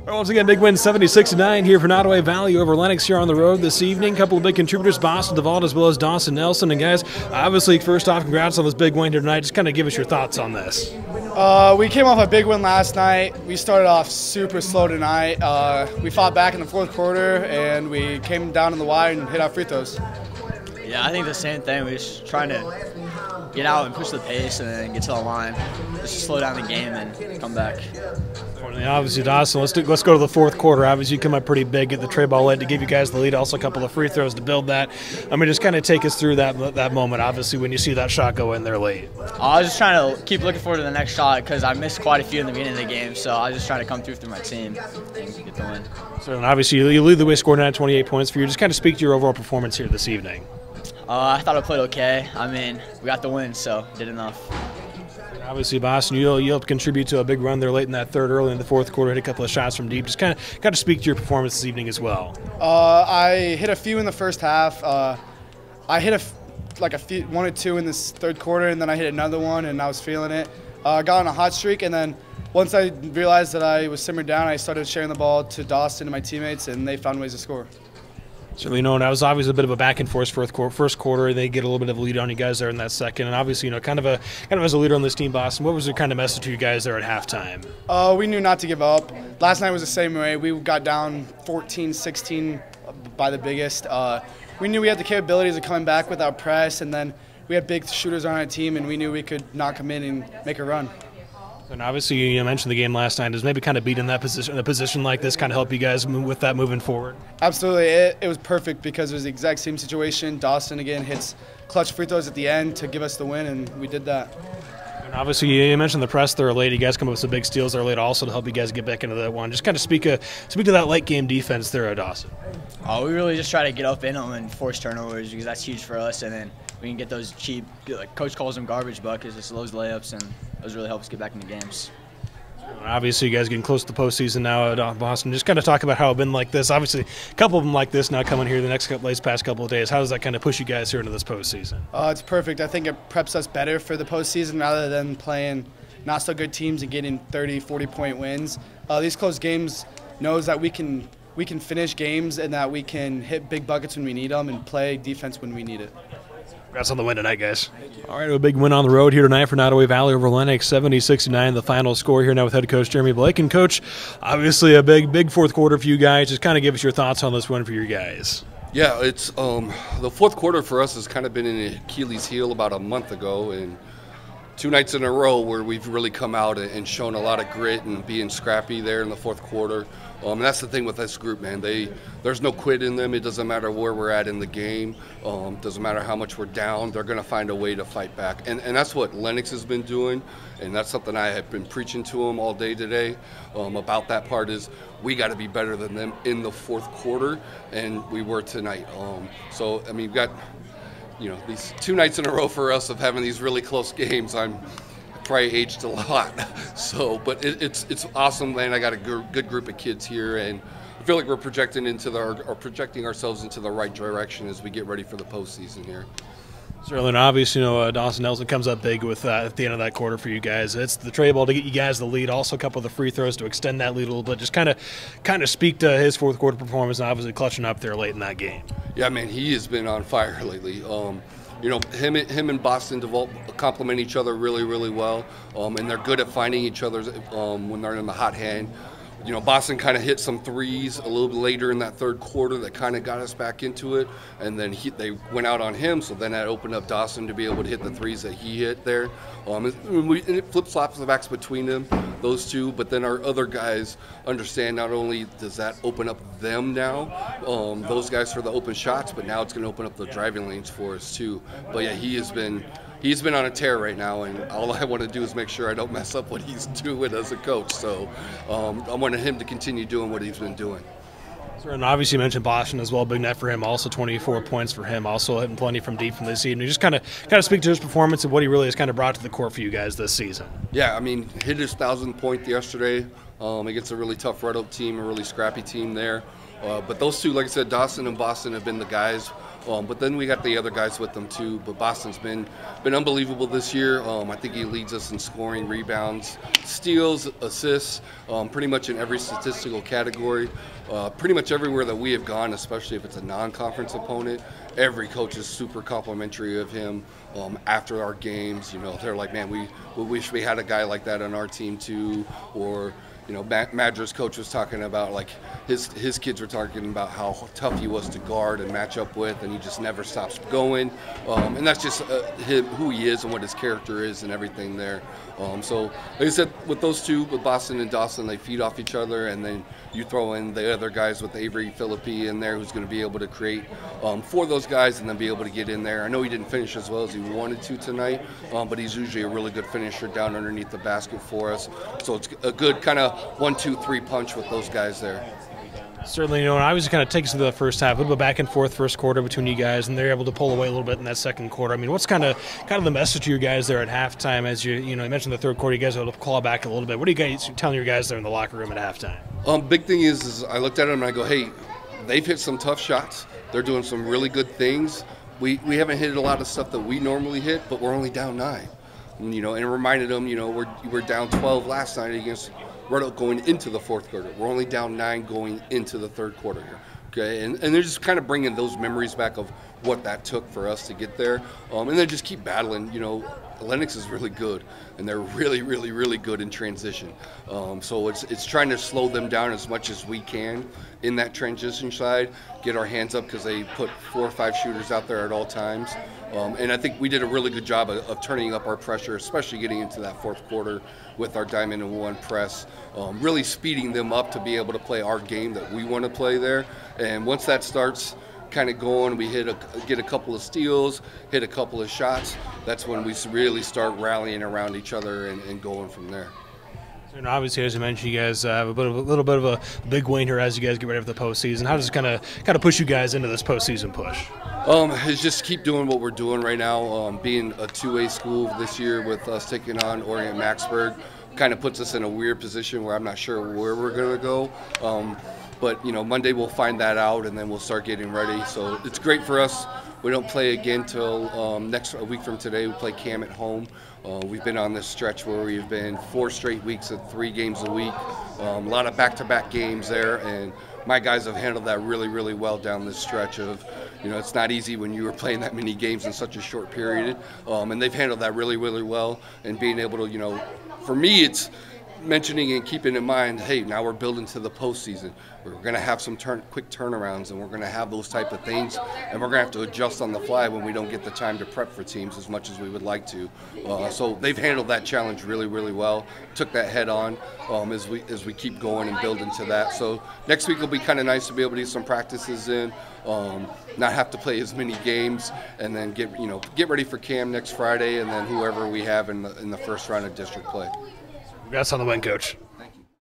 Well, once again, big win 76-9 here for Nodaway Valley over Lenox here on the road this evening. Couple of big contributors, Boston DeVault as well as Dawson Nelson. And guys, obviously, first off, congrats on this big win here tonight. Just kind of give us your thoughts on this. We came off a big win last night. We started off super slow tonight. We fought back in the fourth quarter, and we came down in the wire and hit our free throws. Yeah, I think the same thing. We're just trying to get out and push the pace and then get to the line. Just slow down the game and come back. Obviously, Dawson, let's go to the fourth quarter. Obviously, you come up pretty big, get the tray ball late to give you guys the lead. Also, a couple of free throws to build that. I mean, just kind of take us through that moment, obviously, when you see that shot go in there late. I was just trying to keep looking forward to the next shot because I missed quite a few in the beginning of the game. So I was just trying to come through my team and get the win. So, and obviously, you lead the way, scoring 28 points for you. Just kind of speak to your overall performance here this evening. I thought I played okay. I mean, we got the win, so did enough. Obviously, Boston, you helped contribute to a big run there late in that third, early in the fourth quarter, hit a couple of shots from deep. Just kind of speak to your performance this evening as well. I hit a few in the first half. I hit one or two in this third quarter, and then I hit another one, and I was feeling it. Got on a hot streak, and then once I realized that I was simmered down, I started sharing the ball to Dawson and my teammates, and they found ways to score. Certainly, and that was obviously a bit of a back and forth first quarter. They get a little bit of a lead on you guys there in that second, and obviously, kind of as a leader on this team, Boston. What was your kind of message to you guys there at halftime? We knew not to give up. Last night was the same way. We got down 14-16 by the biggest. We knew we had the capabilities of coming back with our press, and then we had big shooters on our team, and we knew we could knock them in and make a run. And obviously, you mentioned the game last night. Does maybe kind of beating that position, a position like this, kind of help you guys with that moving forward? Absolutely. It was perfect because it was the exact same situation. Dawson, again, hits clutch free throws at the end to give us the win, and we did that. And obviously, you mentioned the press there late. You guys come up with some big steals there late also to help you guys get back into that one. Just kind of speak to that late game defense there at Dawson. We really just try to get up in them and force turnovers because that's huge for us, and then we can get those cheap, like Coach calls them garbage buckets, just those layups, and those really help us get back into games. Obviously, you guys getting close to the postseason now at Boston. Just kind of talk about how it's been like this. Obviously, a couple of them like this now coming here the past couple of days. How does that kind of push you guys here into this postseason? It's perfect. I think it preps us better for the postseason rather than playing not so good teams and getting 30, 40-point wins. These close games knows that we can finish games and that we can hit big buckets when we need them and play defense when we need it. Congrats on the win tonight, guys. All right, a big win on the road here tonight for Nodaway Valley over Lenox, 70-69, the final score here now with head coach Jeremy Blake. And, Coach, obviously a big fourth quarter for you guys. Just kind of give us your thoughts on this win for your guys. Yeah, it's the fourth quarter for us has kind of been in Achilles' heel about a month ago, and 2 nights in a row where we've really come out and shown a lot of grit and being scrappy there in the fourth quarter. And that's the thing with this group, man. There's no quit in them. It doesn't matter where we're at in the game. Doesn't matter how much we're down. They're going to find a way to fight back. And that's what Lenox has been doing, and that's something I have been preaching to them all day today about that part is we got to be better than them in the fourth quarter, and we were tonight. So, I mean, we've got these 2 nights in a row for us of having these really close games. I'm probably aged a lot. So, but it's awesome, man. I got a good group of kids here, and I feel like we're projecting ourselves into the right direction as we get ready for the postseason here. Certainly, and obviously, Dawson Nelson comes up big with at the end of that quarter for you guys. It's the tray ball to get you guys the lead. Also, a couple of the free throws to extend that lead a little bit. Just kind of speak to his fourth quarter performance and obviously clutching up there late in that game. Yeah, man, he has been on fire lately. Him and Boston DeVault complement each other really, really well, and they're good at finding each other when they're in the hot hand. Boston kind of hit some threes a little bit later in that third quarter that kind of got us back into it, and then they went out on him, so then that opened up Dawson to be able to hit the threes that he hit there. And it flip-flops the backs between them, those two, but then our other guys understand not only does that open up them now, those guys for the open shots, but now it's going to open up the driving lanes for us too. But yeah, he's been on a tear right now, and all I want to do is make sure I don't mess up what he's doing as a coach. So I wanted him to continue doing what he's been doing. And obviously you mentioned Boston as well, big night for him, also 24 points for him, also hitting plenty from deep from this evening. Just kind of speak to his performance and what he really has kind of brought to the court for you guys this season. Yeah, I mean, hit his 1,000th point yesterday against a really tough Red Oak team, a really scrappy team there. But those two, like I said, Dawson and Boston have been the guys But then we got the other guys with them too. But Boston's been unbelievable this year. I think he leads us in scoring, rebounds, steals, assists, pretty much in every statistical category. Pretty much everywhere that we have gone, especially if it's a non-conference opponent, every coach is super complimentary of him. After our games, they're like, man, we wish we had a guy like that on our team too. Or Madra's coach was talking about, like, his kids were talking about how tough he was to guard and match up with, and he just never stops going. And that's just who he is and what his character is and everything there. So, like I said, with those two, with Boston and Dawson, they feed off each other, and then you throw in the other guys with Avery Philippi in there, who's going to be able to create for those guys and then be able to get in there. I know he didn't finish as well as he wanted to tonight, but he's usually a really good finisher down underneath the basket for us. So it's a good kind of 1-2-3 punch with those guys there. Certainly, and I was kind of takes into the first half, a little bit back and forth first quarter between you guys, and they're able to pull away a little bit in that second quarter. I mean, what's kind of the message to your guys there at halftime? As you mentioned the third quarter, you guys were able to claw back a little bit. What are you guys telling your guys there in the locker room at halftime? Big thing is I looked at them and I go, hey, they've hit some tough shots. They're doing some really good things. We haven't hit a lot of stuff that we normally hit, but we're only down 9. And it reminded them, we're down 12 last night against. We're going into the fourth quarter. We're only down 9 going into the third quarter here. Okay, and they're just kind of bringing those memories back of what that took for us to get there. And then just keep battling. Lenox is really good, and they're really, really, really good in transition. So it's trying to slow them down as much as we can in that transition side, get our hands up because they put 4 or 5 shooters out there at all times. And I think we did a really good job of turning up our pressure, especially getting into that fourth quarter with our diamond and one press, really speeding them up to be able to play our game that we want to play there. And once that starts kind of going, we get a couple of steals, hit a couple of shots. That's when we really start rallying around each other and going from there. And obviously, as you mentioned, you guys have a little bit of a big win here as you guys get ready for the postseason. How does it kind of push you guys into this postseason push? Is just keep doing what we're doing right now. Being a 2A school this year with us taking on Orient Maxburg kind of puts us in a weird position where I'm not sure where we're going to go. But Monday we'll find that out, and then we'll start getting ready. So it's great for us. We don't play again till a week from today. We play KM at home. We've been on this stretch where we've been 4 straight weeks of 3 games a week. A lot of back-to-back games there, and my guys have handled that really, really well down this stretch of, it's not easy when you were playing that many games in such a short period. And they've handled that really, really well, and being able to, for me, it's mentioning and keeping in mind, hey, now we're building to the postseason. We're going to have some quick turnarounds, and we're going to have those type of things, and we're going to have to adjust on the fly when we don't get the time to prep for teams as much as we would like to. So they've handled that challenge really, really well. Took that head on as we keep going and building to that. So next week will be kind of nice to be able to get some practices in, not have to play as many games, and then get ready for CAM next Friday, and then whoever we have in the first round of district play. Congrats on the win, Coach.